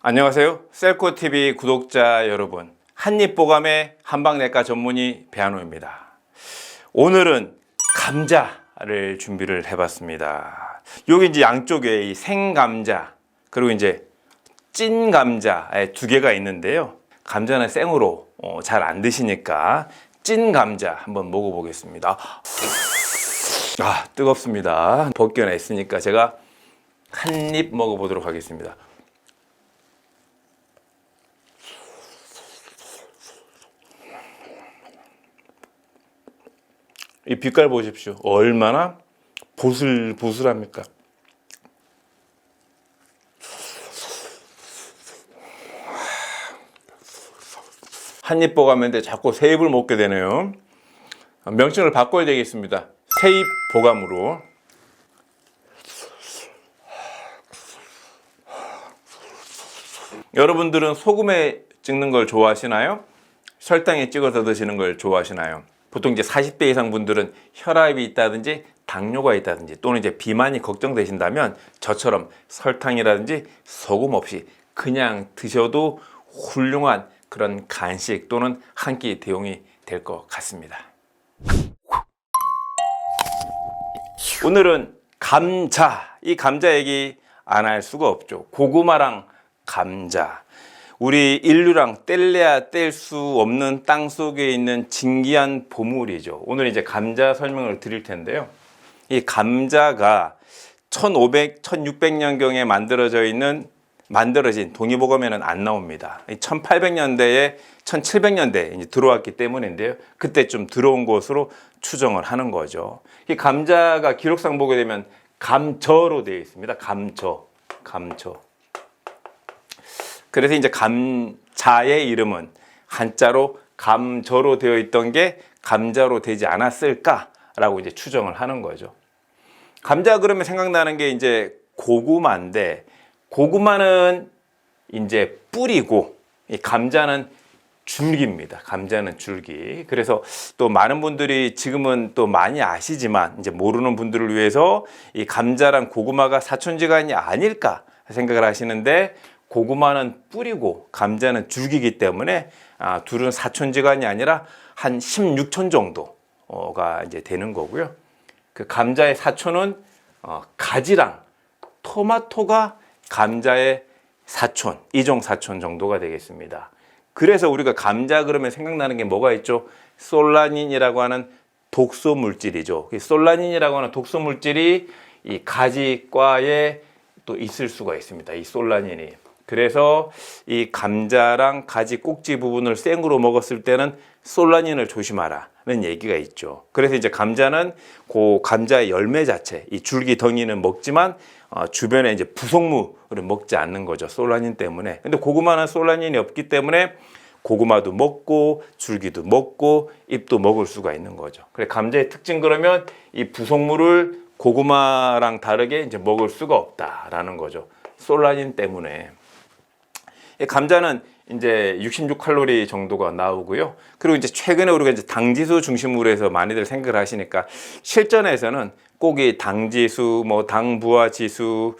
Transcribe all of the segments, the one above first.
안녕하세요. 셀코TV 구독자 여러분, 한입보감의 한방내과 전문의 배한호입니다. 오늘은 감자를 준비를 해봤습니다. 여기 이제 양쪽에 이 생감자 그리고 이제 찐 감자 두 개가 있는데요. 감자는 생으로 잘 안 드시니까 찐 감자 한번 먹어보겠습니다. 뜨겁습니다. 벗겨냈으니까 제가 한 입 먹어보도록 하겠습니다. 이 빛깔 보십시오. 얼마나 보슬보슬합니까? 한입 보감인데 자꾸 새 입을 먹게 되네요. 명칭을 바꿔야 되겠습니다. 새입 보감으로. 여러분들은 소금에 찍는 걸 좋아하시나요? 설탕에 찍어서 드시는 걸 좋아하시나요? 보통 이제 40대 이상 분들은 혈압이 있다든지 당뇨가 있다든지 또는 이제 비만이 걱정되신다면 저처럼 설탕이라든지 소금 없이 그냥 드셔도 훌륭한 그런 간식 또는 한 끼 대용이 될 것 같습니다. 오늘은 감자, 이 감자 얘기 안 할 수가 없죠. 고구마랑 감자. 우리 인류랑 뗄래야 뗄 수 없는 땅 속에 있는 진귀한 보물이죠. 오늘 이제 감자 설명을 드릴 텐데요. 이 감자가 1600년경에 만들어진 동의보감에는 안 나옵니다. 1800년대에 1700년대에 이제 들어왔기 때문인데요. 그때 좀 들어온 것으로 추정을 하는 거죠. 이 감자가 기록상 보게 되면 감저로 되어 있습니다. 감저. 그래서 이제 감자의 이름은 한자로 감저로 되어 있던 게 감자로 되지 않았을까라고 이제 추정을 하는 거죠. 감자 그러면 생각나는 게 이제 고구마인데, 고구마는 이제 뿌리고 이 감자는 줄기입니다. 감자는 줄기. 그래서 또 많은 분들이 지금은 또 많이 아시지만 이제 모르는 분들을 위해서 이 감자랑 고구마가 사촌지간이 아닐까 생각을 하시는데, 고구마는 뿌리고 감자는 줄기이기 때문에 둘은 사촌지간이 아니라 한 16촌 정도가 이제 되는 거고요. 그 감자의 사촌은 가지랑 토마토가 감자의 사촌, 이종 사촌 정도가 되겠습니다. 그래서 우리가 감자 그러면 생각나는 게 뭐가 있죠? 솔라닌이라고 하는 독소 물질이죠. 솔라닌이라고 하는 독소 물질이 이 가지과에 또 있을 수가 있습니다. 이 솔라닌이. 그래서 이 감자랑 가지 꼭지 부분을 생으로 먹었을 때는 솔라닌을 조심하라는 얘기가 있죠. 그래서 이제 감자는 그 감자의 열매 자체, 이 줄기 덩이는 먹지만 주변에 이제 부속물을 먹지 않는 거죠. 솔라닌 때문에. 근데 고구마는 솔라닌이 없기 때문에 고구마도 먹고 줄기도 먹고 잎도 먹을 수가 있는 거죠. 그래 감자의 특징 그러면 이 부속물을 고구마랑 다르게 이제 먹을 수가 없다라는 거죠. 솔라닌 때문에. 감자는 이제 66칼로리 정도가 나오고요. 그리고 이제 최근에 우리가 이제 당지수 중심으로 해서 많이들 생각을 하시니까 실전에서는 꼭 이 당지수, 당 부하 지수,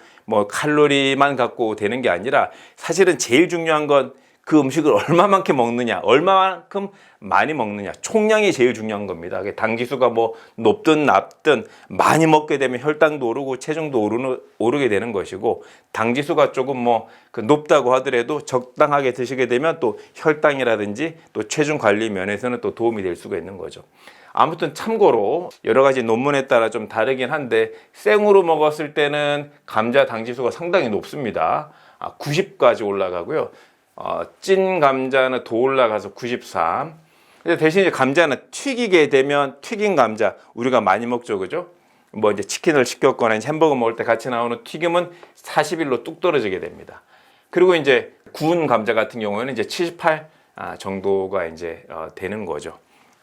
칼로리만 갖고 되는 게 아니라 사실은 제일 중요한 건 그 음식을 얼마만큼 먹느냐, 얼마만큼 많이 먹느냐, 총량이 제일 중요한 겁니다. 당지수가 높든 낮든 많이 먹게 되면 혈당도 오르고 체중도 오르게 되는 것이고, 당지수가 조금 높다고 하더라도 적당하게 드시게 되면 또 혈당이라든지 또 체중 관리 면에서는 또 도움이 될 수가 있는 거죠. 아무튼 참고로 여러 가지 논문에 따라 좀 다르긴 한데, 생으로 먹었을 때는 감자 당지수가 상당히 높습니다. 90까지 올라가고요. 찐 감자는 더 올라가서 93. 근데 대신 이제 감자는 튀기게 되면 튀긴 감자 우리가 많이 먹죠, 그죠? 이제 치킨을 시켰거나 햄버거 먹을 때 같이 나오는 튀김은 41로 뚝 떨어지게 됩니다. 그리고 이제 구운 감자 같은 경우에는 이제 78 정도가 이제 되는 거죠.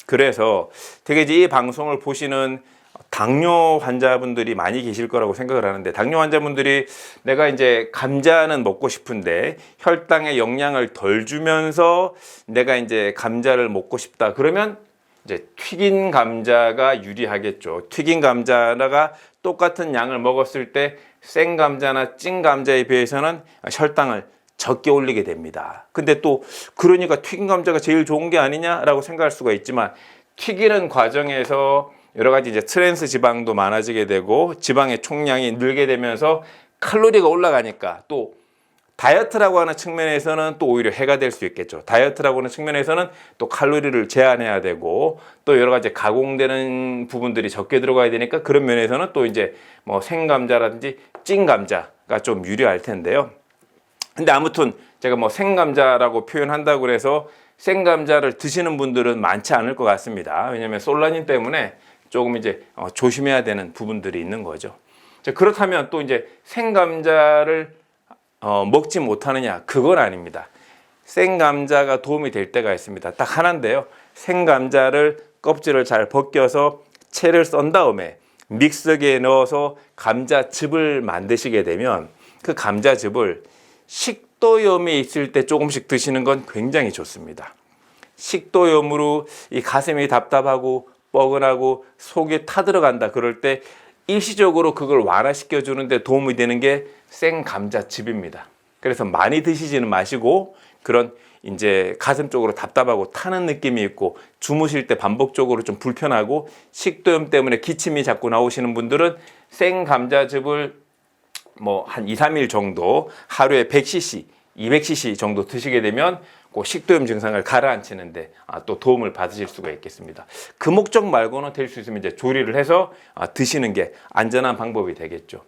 그래서 되게 이제 이 방송을 보시는 당뇨 환자분들이 많이 계실 거라고 생각을 하는데, 당뇨 환자분들이 내가 이제 감자는 먹고 싶은데 혈당에 영향을 덜 주면서 내가 이제 감자를 먹고 싶다 그러면 이제 튀긴 감자가 유리하겠죠. 튀긴 감자가 똑같은 양을 먹었을 때 생 감자나 찐 감자에 비해서는 혈당을 적게 올리게 됩니다. 근데 또 그러니까 튀긴 감자가 제일 좋은 게 아니냐라고 생각할 수가 있지만, 튀기는 과정에서 여러 가지 이제 트랜스 지방도 많아지게 되고 지방의 총량이 늘게 되면서 칼로리가 올라가니까 또 다이어트라고 하는 측면에서는 또 오히려 해가 될 수 있겠죠. 다이어트라고 하는 측면에서는 또 칼로리를 제한해야 되고 또 여러 가지 가공되는 부분들이 적게 들어가야 되니까 그런 면에서는 또 이제 뭐 생감자라든지 찐 감자가 좀 유리할 텐데요. 근데 아무튼 제가 뭐 생감자라고 표현한다고 해서 생감자를 드시는 분들은 많지 않을 것 같습니다. 왜냐하면 솔라닌 때문에 조금 이제 조심해야 되는 부분들이 있는 거죠. 그렇다면 또 이제 생감자를 먹지 못하느냐? 그건 아닙니다. 생감자가 도움이 될 때가 있습니다. 딱 하나인데요. 생감자를 껍질을 잘 벗겨서 채를 썬 다음에 믹서기에 넣어서 감자즙을 만드시게 되면 그 감자즙을 식도염이 있을 때 조금씩 드시는 건 굉장히 좋습니다. 식도염으로 이 가슴이 답답하고 뻐근하고 속이 타들어간다 그럴 때 일시적으로 그걸 완화시켜 주는데 도움이 되는 게 생감자즙입니다. 그래서 많이 드시지는 마시고 그런 이제 가슴 쪽으로 답답하고 타는 느낌이 있고 주무실 때 반복적으로 좀 불편하고 식도염 때문에 기침이 자꾸 나오시는 분들은 생감자즙을 뭐 한 2, 3일 정도 하루에 100cc, 200cc 정도 드시게 되면 그 식도염 증상을 가라앉히는데 또 도움을 받으실 수가 있겠습니다. 그 목적 말고는 될 수 있으면 이제 조리를 해서 드시는 게 안전한 방법이 되겠죠.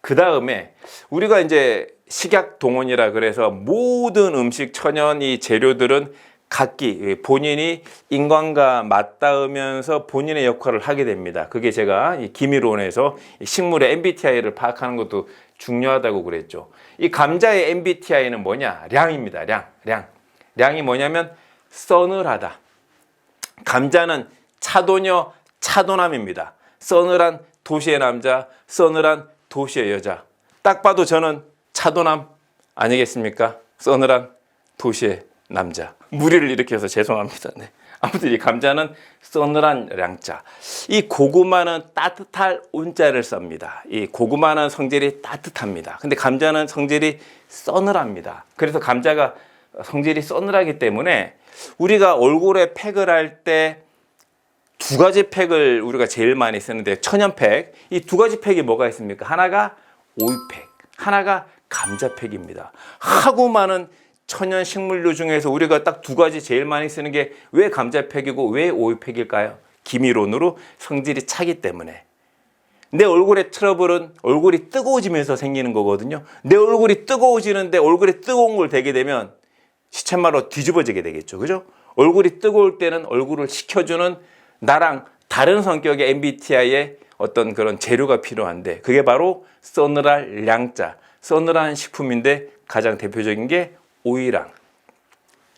그 다음에 우리가 이제 식약 동원이라 그래서 모든 음식 천연 이 재료들은 각기 본인이 인간과 맞닿으면서 본인의 역할을 하게 됩니다. 그게 제가 이 기미론에서 식물의 MBTI를 파악하는 것도 중요하다고 그랬죠. 이 감자의 MBTI는 뭐냐? 량입니다. 량이 뭐냐면 서늘하다. 감자는 차도녀, 차도남입니다. 서늘한 도시의 남자, 서늘한 도시의 여자. 딱 봐도 저는 차도남 아니겠습니까? 서늘한 도시의 남자. 무리를 일으켜서 죄송합니다. 네. 아무튼 이 감자는 서늘한 량자. 이 고구마는 따뜻할 온자를 씁니다. 이 고구마는 성질이 따뜻합니다. 근데 감자는 성질이 서늘합니다. 그래서 감자가 성질이 서늘하기 때문에 우리가 얼굴에 팩을 할 때 두 가지 팩을 우리가 제일 많이 쓰는데 천연팩, 이 두 가지 팩이 뭐가 있습니까? 하나가 오이팩, 하나가 감자팩입니다. 하고 많은 천연 식물류 중에서 우리가 딱 두 가지 제일 많이 쓰는 게 왜 감자팩이고 왜 오이팩일까요? 기미론으로 성질이 차기 때문에. 내 얼굴의 트러블은 얼굴이 뜨거워지면서 생기는 거거든요. 내 얼굴이 뜨거워지는데 얼굴에 뜨거운 걸 대게 되면 시쳇말로 뒤집어지게 되겠죠. 그죠? 얼굴이 뜨거울 때는 얼굴을 식혀주는 나랑 다른 성격의 MBTI의 어떤 그런 재료가 필요한데 그게 바로 서늘할 량자, 서늘한 식품인데 가장 대표적인 게 오이랑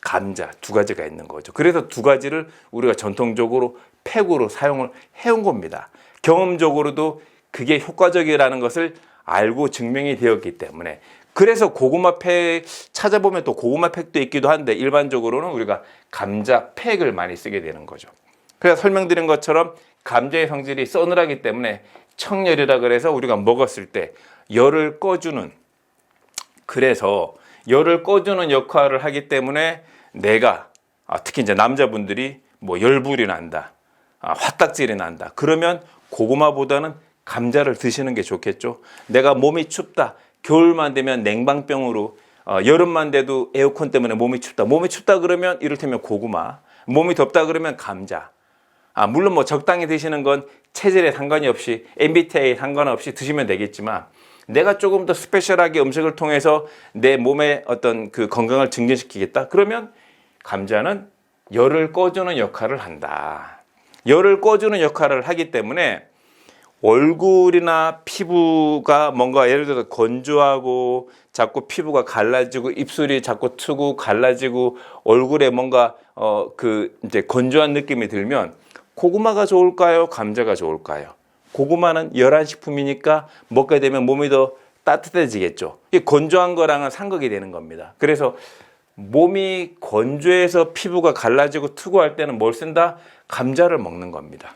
감자 두 가지가 있는 거죠. 그래서 두 가지를 우리가 전통적으로 팩으로 사용을 해온 겁니다. 경험적으로도 그게 효과적이라는 것을 알고 증명이 되었기 때문에. 그래서 고구마 팩 찾아보면 또 고구마 팩도 있기도 한데 일반적으로는 우리가 감자 팩을 많이 쓰게 되는 거죠. 그래서 설명드린 것처럼 감자의 성질이 서늘하기 때문에 청열이라 그래서 우리가 먹었을 때 열을 꺼주는, 그래서 열을 꺼주는 역할을 하기 때문에 내가 특히 이제 남자분들이 뭐 열불이 난다, 화딱질이 난다, 그러면 고구마보다는 감자를 드시는 게 좋겠죠. 내가 몸이 춥다, 겨울만 되면 냉방병으로, 여름만 돼도 에어컨 때문에 몸이 춥다 그러면 이를테면 고구마, 몸이 덥다 그러면 감자. 물론 뭐 적당히 드시는 건 체질에 상관이 없이 MBTI에 상관없이 드시면 되겠지만 내가 조금 더 스페셜하게 음식을 통해서 내 몸의 어떤 그 건강을 증진시키겠다 그러면 감자는 열을 꺼주는 역할을 한다. 열을 꺼주는 역할을 하기 때문에 얼굴이나 피부가 뭔가 예를 들어서 건조하고 자꾸 피부가 갈라지고 입술이 자꾸 트고 갈라지고 얼굴에 뭔가 이제 건조한 느낌이 들면 고구마가 좋을까요? 감자가 좋을까요? 고구마는 열한 식품이니까 먹게 되면 몸이 더 따뜻해지겠죠. 이게 건조한 거랑은 상극이 되는 겁니다. 그래서 몸이 건조해서 피부가 갈라지고 투구할 때는 뭘 쓴다? 감자를 먹는 겁니다.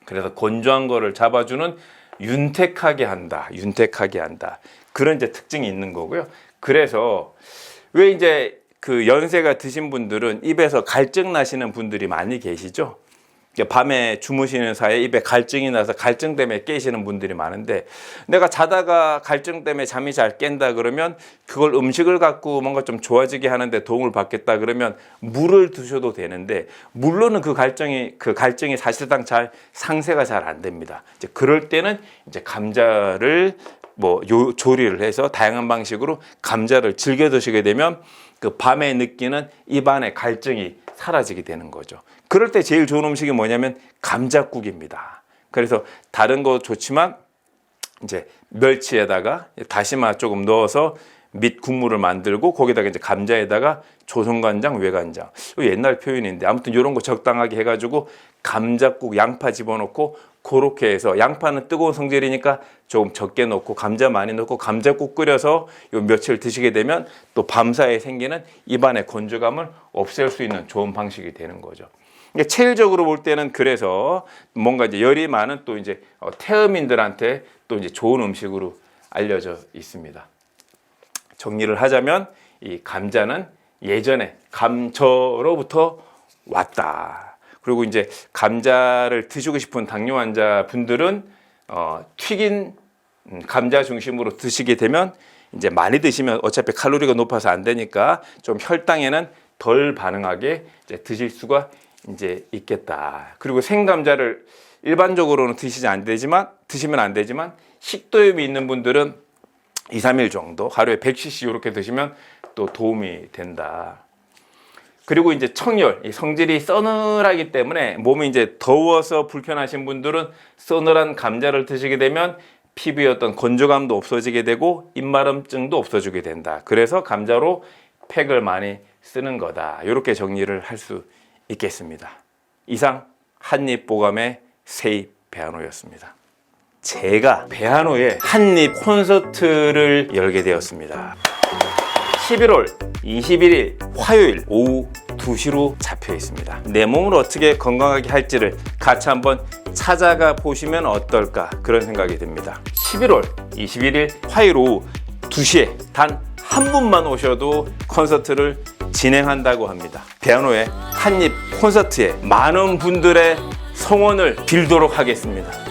그래서 건조한 거를 잡아주는 윤택하게 한다. 윤택하게 한다. 그런 이제 특징이 있는 거고요. 그래서 왜 이제 그 연세가 드신 분들은 입에서 갈증 나시는 분들이 많이 계시죠. 밤에 주무시는 사이에 입에 갈증이 나서 갈증 때문에 깨시는 분들이 많은데, 내가 자다가 갈증 때문에 잠이 잘 깬다 그러면 그걸 음식을 갖고 뭔가 좀 좋아지게 하는데 도움을 받겠다 그러면 물을 드셔도 되는데, 물로는 그 갈증이 사실상 잘 상쇄가 잘 안 됩니다. 이제 그럴 때는 이제 감자를 조리를 해서 다양한 방식으로 감자를 즐겨 드시게 되면 그 밤에 느끼는 입안의 갈증이 사라지게 되는 거죠. 그럴 때 제일 좋은 음식이 뭐냐면 감자국입니다. 그래서 다른 거 좋지만 이제 멸치에다가 다시마 조금 넣어서 밑 국물을 만들고 거기다가 이제 감자에다가 조선간장, 외간장. 옛날 표현인데 아무튼 이런 거 적당하게 해가지고 감자국 양파 집어넣고 그렇게 해서, 양파는 뜨거운 성질이니까 조금 적게 넣고 감자 많이 넣고 감자국 끓여서 요 며칠 드시게 되면 또 밤사이에 생기는 입안의 건조감을 없앨 수 있는 좋은 방식이 되는 거죠. 체질적으로 볼 때는 그래서 뭔가 이제 열이 많은 또 이제 태음인들한테 또 이제 좋은 음식으로 알려져 있습니다. 정리를 하자면 이 감자는 예전에 감저로부터 왔다. 그리고 이제 감자를 드시고 싶은 당뇨 환자 분들은 튀긴 감자 중심으로 드시게 되면 이제 많이 드시면 어차피 칼로리가 높아서 안 되니까 좀 혈당에는 덜 반응하게 이제 드실 수가 이제 있겠다. 그리고 생감자를 일반적으로는 드시면 안 되지만 식도염이 있는 분들은 2, 3일 정도 하루에 100cc 이렇게 드시면 또 도움이 된다. 그리고 이제 청열, 이 성질이 서늘하기 때문에 몸이 이제 더워서 불편하신 분들은 서늘한 감자를 드시게 되면 피부의 어떤 건조감도 없어지게 되고 입마름증도 없어지게 된다. 그래서 감자로 팩을 많이 쓰는 거다. 이렇게 정리를 할 수 있겠습니다. 이상 한입보감의 세입 배한호였습니다. 제가 배한호의 한입 콘서트를 열게 되었습니다. 11월 21일 화요일 오후 2시로 잡혀 있습니다. 내 몸을 어떻게 건강하게 할지를 같이 한번 찾아가 보시면 어떨까, 그런 생각이 듭니다. 11월 21일 화요일 오후 2시에 단 한 분만 오셔도 콘서트를 진행한다고 합니다. 배한호의 한입 콘서트에 많은 분들의 성원을 빌도록 하겠습니다.